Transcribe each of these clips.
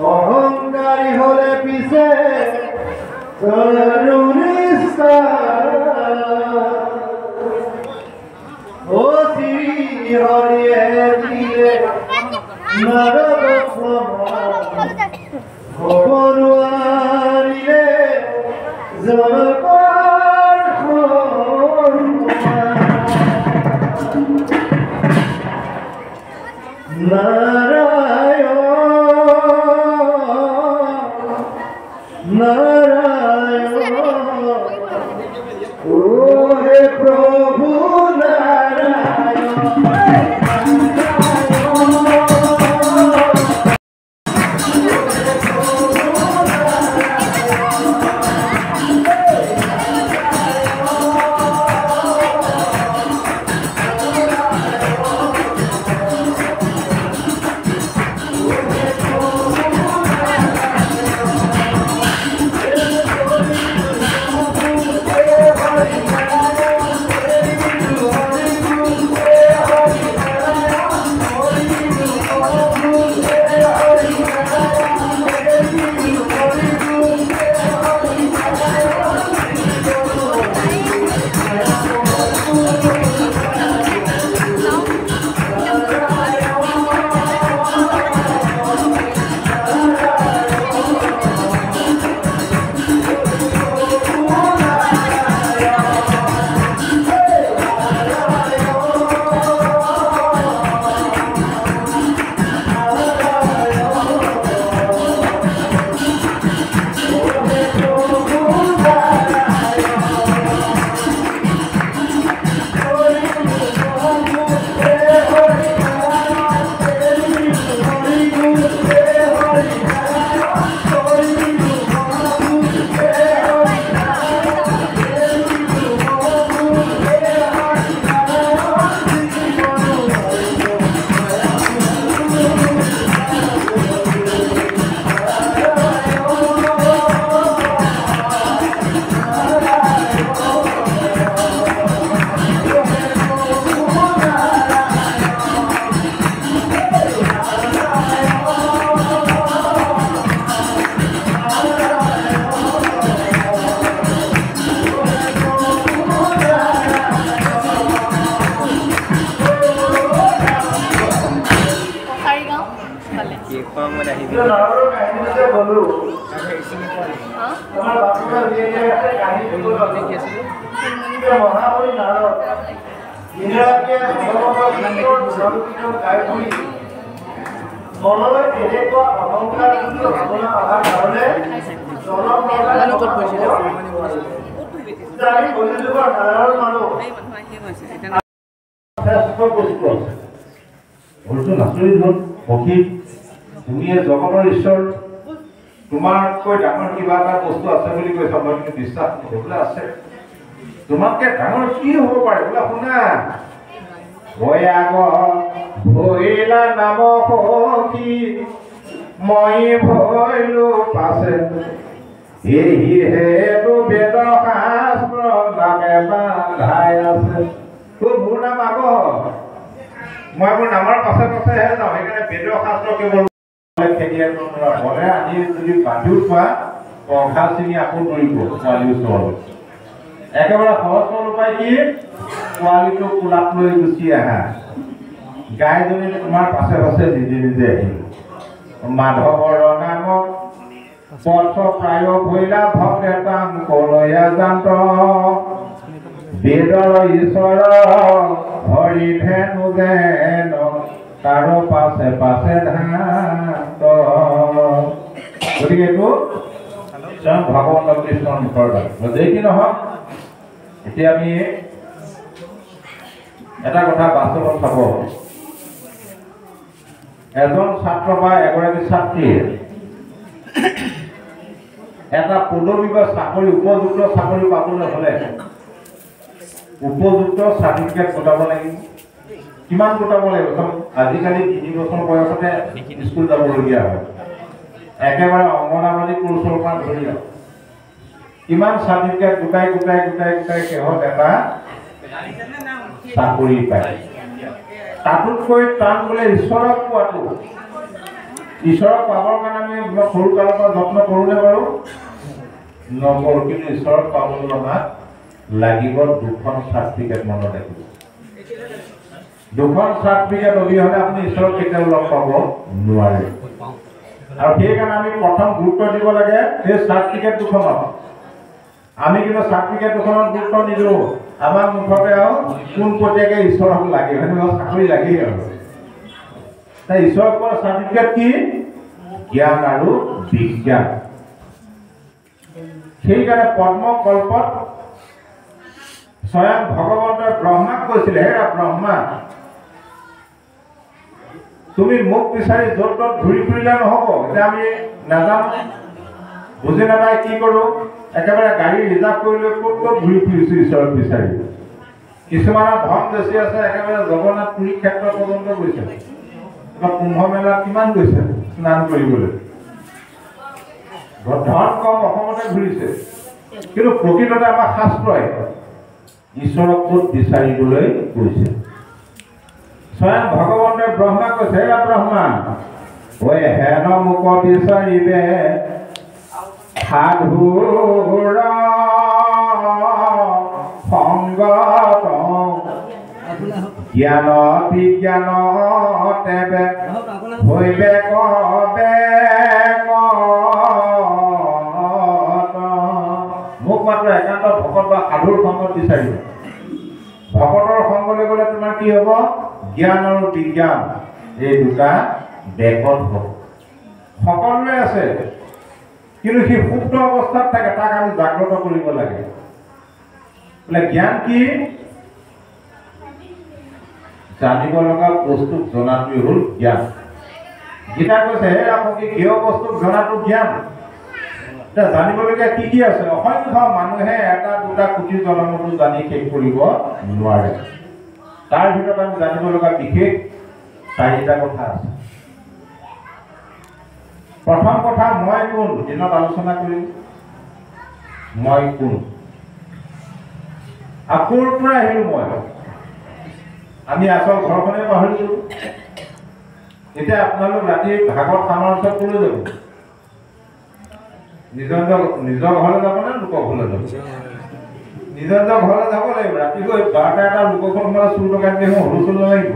অহংকাৰী হলে পিছে ও শ্ৰী হৰিয়ে দিলে নাৰদ ভগবানিলে জগৎ নাৰায়ণ নাৰায়ণ ও হে প্ৰভু নাৰায়ণ তুমি জগতৰ ঈশ্বৰ তোমাতকৈ ডাঙৰ কিবা এটা বস্তু আছে বুলি কৈছা মই কিন্তু বিশ্বাস কৰিবলৈ আছে তোমাতকৈ ডাঙৰ কি হ'ব পাৰে বোলে শুনা ভয়াগ ভৈলা নাম সখী মই ভৈলো পাছে এই হেতু বেদ শাস্ত্ৰ নামে বান্ধাই আছে মোৰ নাম আগ মই মোৰ নামৰ পাছে পাছেহে যাওঁ সেইকাৰণে বেদ শাস্ত্ৰ কেৱল বলে আনি যদি বান্ধিও থোৱা পঘা চিঙি আকৌ দৌৰিব পোৱালি ওচৰলৈ একেবাৰে সহজ উপায় কি পোৱালিটো কোলাত লৈ গুচি আহা গাইজনী তোমাৰ পাছে পাছে নিজে নিজে আহিব মাধৱৰ নামক পথ প্ৰায় ভৈলা ভক্তেতাং কলয়া জান্ত বেদৰ ঈশ্বৰ হৰি ধেনু যেন তাৰো পাছে পাছে ধান্ত গতিকে এইটো ভগৱান কৃষ্ণৰ মুখৰ যেই কি নহওক এতিয়া আমি এটা কথা বাস্তৱত চাব এজন ছাত্ৰ বা এগৰাকী ছাত্ৰীয়ে এটা পদবী বা চাকৰি উপযুক্ত চাকৰি পাবলৈ হ'লে উপযুক্ত চাৰ্টিফিকেট গোটাব লাগিব। কিমান গোটাব লাগিব? আজিকালি 3 বছৰ বয়সতে স্কুল যাবলগীয়া হয়, একেবাৰে অংগনবাদী কোৰ্চৰ পৰা ধৰি কিমান চাৰ্টিফিকেট গোটাই গোটাই গোটাই গোটাই শেষত এটা চাকৰি পায়। তাতোতকৈ টান বোলে ঈশ্বৰক পোৱাটো। ঈশ্বৰক পাবৰ কাৰণে আমি সৰু কালৰ পৰা যত্ন কৰোঁনে বাৰু? নকৰোঁ। কিন্তু ঈশ্বৰক পাবলৈ আমাক লাগিব 2খন চাৰ্টিফিকেট মনত ৰাখিব। 2খন চাৰ্টিফিকেট অবিহনে আপুনি ঈশ্বৰক কেতিয়াও লগ পাব নোৱাৰে। আৰু সেইকাৰণে আমি প্ৰথম গুৰুত্ব দিব লাগে সেই চাৰ্টিফিকেট 2খনত। আমি কিন্তু চাৰ্টিফিকেট 2খনত গুৰুত্ব নিদিওঁ। আমাক মুঠতে আৰু পোনপটীয়াকৈ ঈশ্বৰক লাগে, চাকৰি লাগেই আৰু। তাই ঈশ্বৰক পোৱা চাৰ্টিফিকেট কি? জ্ঞান আৰু বিজ্ঞান। সেইকাৰণে পদ্মকল্পত স্বয়ং ভগৱন্তই ব্ৰহ্মাক কৈছিলে, হে ব্ৰহ্মা, তুমি মোক বিচাৰি য'ত ত'ত ঘূৰি ফুৰিলে নহ'ব। এতিয়া আমি নাজানো, বুজি নাপাই কি কৰোঁ, একেবাৰে গাড়ী ৰিজাৰ্ভ কৰি লৈ ক'ত ক'ত ঘূৰি ফুৰিছোঁ ঈশ্বৰক বিচাৰি। কিছুমানৰ ধন বেছি আছে, একেবাৰে জগন্নাথ পুৰী ক্ষেত্ৰ পৰ্যন্ত গৈছে। কুম্ভ মেলাত কিমান গৈছে স্নান কৰিবলৈ, ধন কম অসমতে ঘূৰিছে। কিন্তু প্ৰকৃততে আমাৰ শাস্ত্ৰই ঈশ্বৰক ক'ত বিচাৰিবলৈ কৈছে? স্বয়ং ভগৱন্তই ব্ৰহ্মাক কৈছে, হে ব্ৰহ্মা, ঐ হেন মোক বিচাৰিবে সাধুৰ সংগত জ্ঞান বিজ্ঞান তেবে হৈবে কবে মোক মাত্ৰ একান্ত ভকত বা সাধুৰ সংগত বিচাৰিব। ভকতৰ সংগলৈ গ'লে তোমাৰ কি হ'ব? জ্ঞান আৰু বিজ্ঞান এই দুটা বেকত হ'ব। সকলোৱে আছে, কিন্তু সি সুপ্ত অৱস্থাত থাকে, তাক আমি জাগ্ৰত কৰিব লাগে। বোলে জ্ঞান কি? জানিব লগা বস্তুক জনাটোৱেই হ'ল জ্ঞান। গীতা কৈছে, হে আপুনি গৃহ বস্তুক জনাটো জ্ঞান। এতিয়া জানিবলগীয়া কি কি আছে? অসংখ্য মানুহে 1-2 কোটি জনমতো জানি শেষ কৰিব নোৱাৰে। তাৰ ভিতৰত আমি জানিব লগা বিশেষ 4টা কথা আছে। প্ৰথম কথা, মই কোন? দিনত আলোচনা কৰিম মই কোন। আকৌ পৰা আহিলো মই, আমি আচল ঘৰখনে পাহৰিছো। এতিয়া আপোনালোক ৰাতি ভাগত খানাৰ ওচৰত কলৈ যাব? নিজৰ ঘৰলৈ যাব নে লোকৰ ঘৰলৈ যাব? নিজৰ ঘৰলৈ যাব লাগিব। ৰাতি গৈ 12টা লোকৰ ঘৰত মানে চুৰ ডকাইত দেখোঁ হুলস্থুল লাগিব।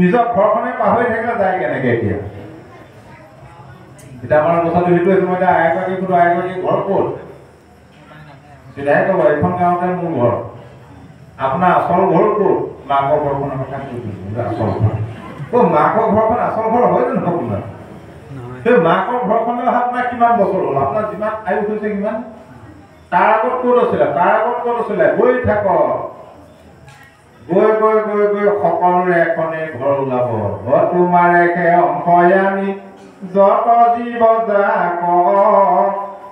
নিজৰ ঘৰখনে পাহৰি থাকিলে যায় কেনেকে? এতিয়া আমাৰ কথাটো সেইটো হৈছে, মই এতিয়া আইগৰাকী সুধো, আইগৰাকী ঘৰ ক'ত? চিধাই ক'ব, এইখন গাঁৱতে মোৰ ঘৰ। আপোনাৰ আচল ঘৰ ক'ত? মাকৰ ঘৰখনৰ কথা কৈছোঁ, আচল ঘৰ। মাকৰ ঘৰখন আচল ঘৰ হয় জানো আপোনাৰ? সেই মাকৰ ঘৰখনলৈ অহা আপোনাৰ কিমান বছৰ হ'ল? আপোনাৰ যিমান আয়ুস হৈছে কিমান? তাৰ আগত ক'ত আছিলে? গৈ থাকক, গৈ গৈ গৈ গৈ সকলোৰে এখনেই ঘৰ ওলাব। তোমাৰ একে অংশই আমি যত জীৱ যাক,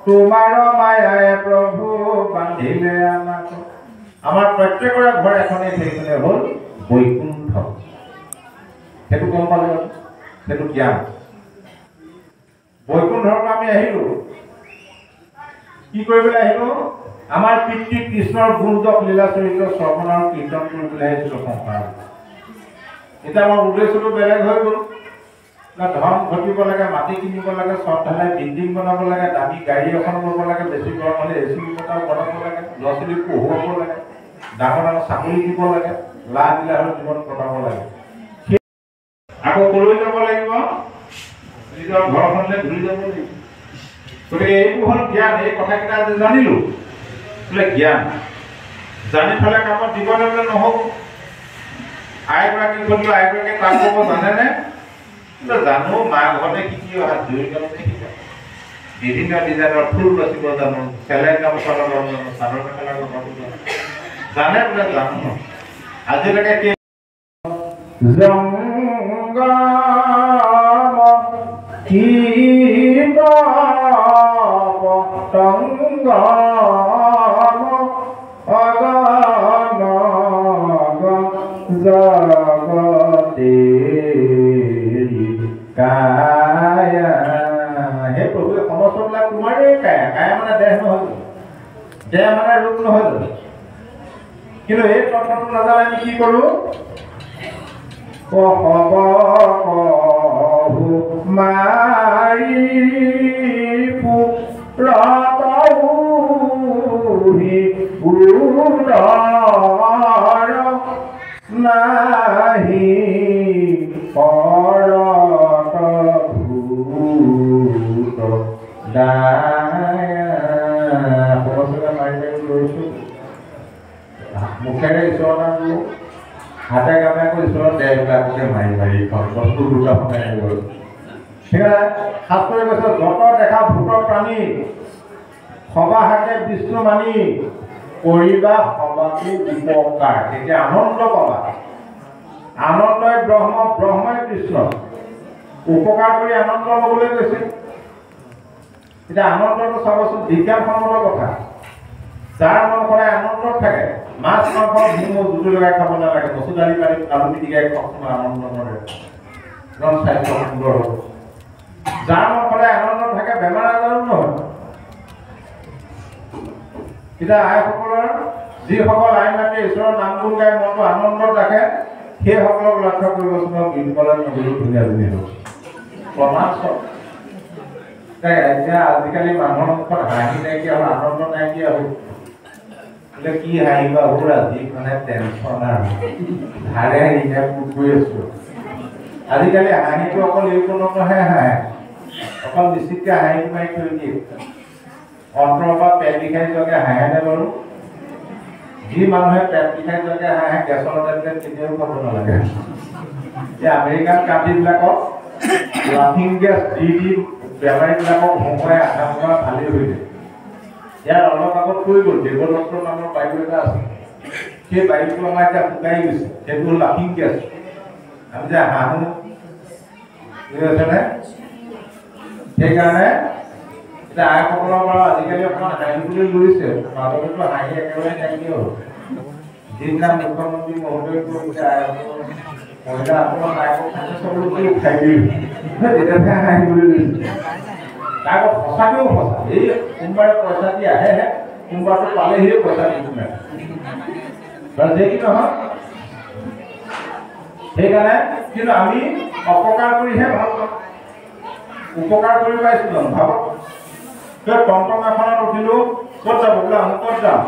তোমাৰ মায়াই প্ৰভু বান্ধিলে আমাক। আমাৰ প্ৰত্যেকৰে ঘৰ এখনেই, সেইখনে হ'ল বৈকুণ্ঠ। সেইটো গম পালো, সেইটো জ্ঞান। বৈকুণ্ঠৰ পৰা আমি আহিলো কি কৰিবলৈ? আহিলো আমাৰ পিতৃ কৃষ্ণৰ গুণজক লীলা চৰিত্ৰ শ্ৰৱণ আৰু কীৰ্তন কৰিবলৈ আহিছিলো সংসাৰত। এতিয়া আমাৰ উদ্দেশ্যটো বেলেগ হৈ গ'ল। ধন ঘটিব লাগে, মাটি কিনিব লাগে, চব ঢালাই বিল্ডিং বনাব লাগে, দামী গাড়ী এখন ল'ব লাগে, বেছি গৰম হ'লে এচি এটাও বনাব লাগে, ল'ৰা ছোৱালী পঢ়ুৱাব লাগে, ডাঙৰ ডাঙৰ চাকৰি দিব লাগে, লাখ লাখ জীৱন কটাব লাগে। আকৌ কলৈ যাব লাগিব? নিজৰ ঘৰখনলৈ ঘূৰি যাব লাগিব। গতিকে এইটো হ'ল জ্ঞান। এই কথাকেইটা যে জানিলো, বোলে জ্ঞান জানি থলে কামত দিব লাগিলে নহ'ব। আইগৰাকী গ'লো, আইগৰাকী কাম কৰিব জানেনে? জানো, মা ঘৰতে শিকি অহা জুই কামতে শিকা, বিভিন্ন ডিজাইনৰ ফুল বাচিব জানো, চেলেং গামোচা লগাব জানো, চাদৰ মেখেলা লগাব জানো, জানে বোলে জানো। আজিলৈকে তংগ অগণ জগতে কায়া। হে প্ৰভু সমস্তবিলাক তোমাৰেই কায়া। কায়া মানে দেহ নহয়, দেহ মানে ৰূপ নহয়। কিন্তু এই তত্ত্বটো নাজানে আমি কি কৰো? মাৰি নাহি পৰত ভূত মুখেৰে ঈশ্বৰৰ নাম লওঁ, হাতে কামে আকৌ ঈশ্বৰৰ দেহবিলাককে মাৰি মাৰি বস্তু দুটা সোমাই আহি গ'ল। সেইকাৰণে শাস্ত্ৰই কৈছে যত দেখা ভূতৰ প্ৰাণী সবা হাতে বিষ্ণু মানি কৰিবা সবাটো উপকাৰ। তেতিয়া আনন্দ পাবা। আনন্দই ব্ৰহ্ম, ব্ৰহ্মই কৃষ্ণ। উপকাৰ কৰি আনন্দ ল'বলৈ কৈছে। এতিয়া আনন্দটো চাবচোন বিজ্ঞানসন্মত কথা। যাৰ মন সদায় আনন্দত থাকে, মাছ মাংস ঘিউ জুতি লগাই খাব নালাগে, মচুৰ দালি পানী আলু পিটিকাই খাওকচোন, আনন্দ কৰে, একদম স্বাস্থ্য সুন্দৰ হ'ব। যাৰ মন সদায় আনন্দত থাকে, বেমাৰ আজাৰো নহয়। এতিয়া আইসকলৰ যিসকল আই মাতি ঈশ্বৰৰ নাম গুণ গাই মনটো আনন্দত ৰাখে, সেইসকলক লক্ষ্য কৰিবচোন বিদ্যালয়ত নগৰীও ধুনীয়া ধুনীয়া হ'ল প্ৰমাণ চব। এতিয়া আজিকালি মানুহৰ মুখত হাঁহি নাইকিয়া হ'ল, আনন্দ নাইকিয়া হ'ল। বোলে কি হাঁহিবা হ'ল, আজি মানে টেনচন আৰু ধাৰে হাঁহিহে পোট কৰি আছো। আজিকালি হাঁহিটো অকল এইকণতহে হাঁহে, অকল বেছিকৈ হাঁহি মাৰি থৈ দিয়ে। অন্তৰৰ পৰা পেট বিষাই যোৱাকে হাঁহেনে বাৰু? যি মানুহে পেট বিষাই যোৱাকে হাঁহে, গেছৰ টেবলেট কেতিয়াও খাব নালাগে। এই আমেৰিকান কাণ্ট্ৰিবিলাকক লাফিং গেছ দি দি বেমাৰীবিলাকক হমুৱাই আধা সময় ভালেই হৈ যায়। ইয়াৰ অলপ আগত কৈ গ'ল, দেৱদত্ত নামৰ বায়ু এটা আছে, সেই বায়ুটো আমাৰ এতিয়া শুকাই গৈছে। সেইটো লাফিং গেছ। আমি যে হাঁহো, বুজিছেনে? সেইকাৰণে এতিয়া আইসকলৰ পৰা আজিকালি অকণমান হাঁহিবলৈ লৈছে। মাজতেতো হাঁহি একেবাৰে নাইকিয়া হ'ল। যিদিনা মুখ্যমন্ত্ৰী মহোদয় কৈছে আইসকল মহিলাসকলৰ আইকক চবলৈকে উঠাই দিল, তেতিয়াহে হাঁহিবলৈ লৈছে। তাৰ আগত সঁচাকৈও সঁচা। এই সোমবাৰে পইচা দি আহেহে, সোমবাৰটো পালেহিয়ে পইচা দি সোমায়। যে কি নহয়, সেইকাৰণে কিন্তু আমি অপকাৰ কৰিহে ভাল পাওঁ। উপকাৰ কৰি পাইছোঁ জানো? ভাবক, টমটম এখনত উঠিলো, ক'ত যাব? বোলে আমুকত যাম।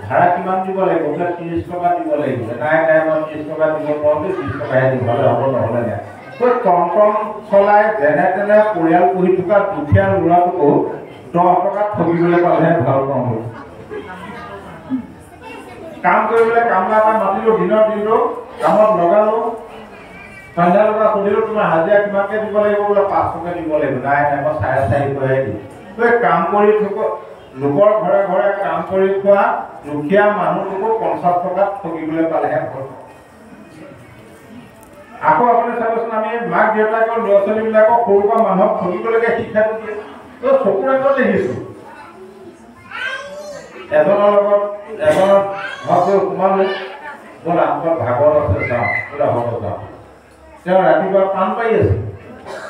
ভাড়া কিমান দিব লাগিব? বোলে 30 টকা দিব লাগিব। নাই নাই, মই 30 টকা দিব পাৰোঁ, 30 টকাহে দিম, হ'লে হ'ব, নহ'লে নাই। টমটম চলাই যেনে তেনে পৰিয়াল পুহি থকা দুখীয়া ল'ৰাটোকো 10 টকাত ঠগিবলৈ পালেহে ভাল পাওঁ। কাম কৰিবলৈ কামলা এটা মাতিলো, দিনৰ দিনটো কামত লগালো, সন্ধ্যা লগা সুধিলো তোমাৰ হাজিৰা কিমানকে দিব লাগিব? বোলে 5 টকা দিব লাগিব। নাই নাই, মই 4.5 দিম। কাম কৰি থকা লোকৰ ঘৰে ঘৰে কাম কৰি খোৱা দুখীয়া মানুহটোকো 50 টকাত ঠগিবলৈ পালেহে ভাল। আকৌ আপুনি চাবচোন, আমি মাক দেউতাকৰ ল'ৰা ছোৱালীবিলাকক সৰুৰ পৰা মানুহক ঠগিবলৈকে শিক্ষাটো দিয়ে। চকুৰ আগত দেখিছো, এজনৰ লগত এজনৰ ঘৰত সোমালো, ব'ল আমাৰ ভাগৰ আছে, যাওঁ, বোলে হ'ব যাওঁ। তেওঁ ৰাতিপুৱা পাণ পাৰি আছে,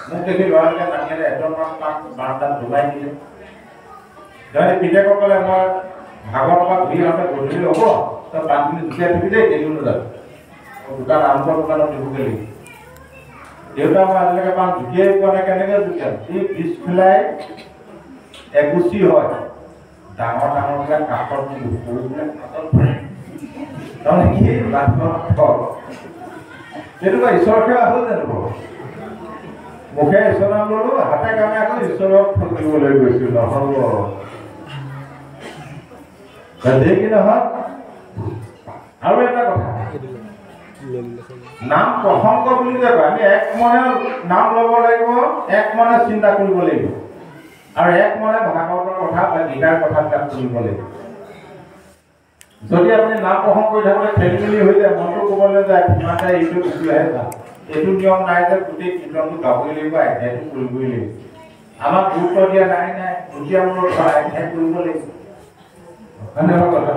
মোক দেখি ল'ৰাটোকে নামি আনে, এজনমান পাণ বাৰান্দাত ডুবাই দিলে। পিতেকক ক'লে, মই ভাগৰ পৰা ঘূৰি আহোঁতে গধূলি হ'ব, তই পাণখিনি জুকিয়াই থবি দেই, এদিন নাযাবি। দোকান আমুকৰ দোকানত দিবগৈ লাগিব। দেউতা মই আজিলৈকে পাণ জুকিয়াই পোৱা নাই, কেনেকৈ জুকিয়াম? এই পিছ ফেলাই এগুচি হয়, ডাঙৰ ডাঙৰবিলাক কাষত দিলোঁ, সৰুবিলাক কাষত পৰে। তাৰমানে কি তেনেকুৱা ঈশ্বৰ সেৱা হ'ল জানো? মুখে ঈশ্বৰ নাম ল'লো, হাতে কামে আকৌ ঈশ্বৰক ঠগিবলৈ গৈছোঁ, নহ'ব। কি নহয়, আৰু এটা কথা, নাম প্ৰসংগ বুলি যে কয়, আমি এক মনে নাম ল'ব লাগিব, এক মনে চিন্তা কৰিব লাগিব, আৰু এক মনে ভাগৱতৰ কথা বা গীতাৰ কথাবিলাক শুনিব লাগিব। যদি আপুনি নাম প্ৰসংগ কৰি থাকোঁতে খেলি মেলি হৈ যায়, মনটো ক'বলৈ যায় কিমান যায়, এইটো গুচি আহে যাম, এইটো নিয়ম নাই যে গোটেই কীৰ্তনটো গাবই লাগিব, আধ্যায়টো কৰিবই লাগিব। আমাক গুৰুত্ব দিয়া নাই দুখীয়াবোৰৰ সহায় কৰিব লাগিব। ধন্যবাদ কথা।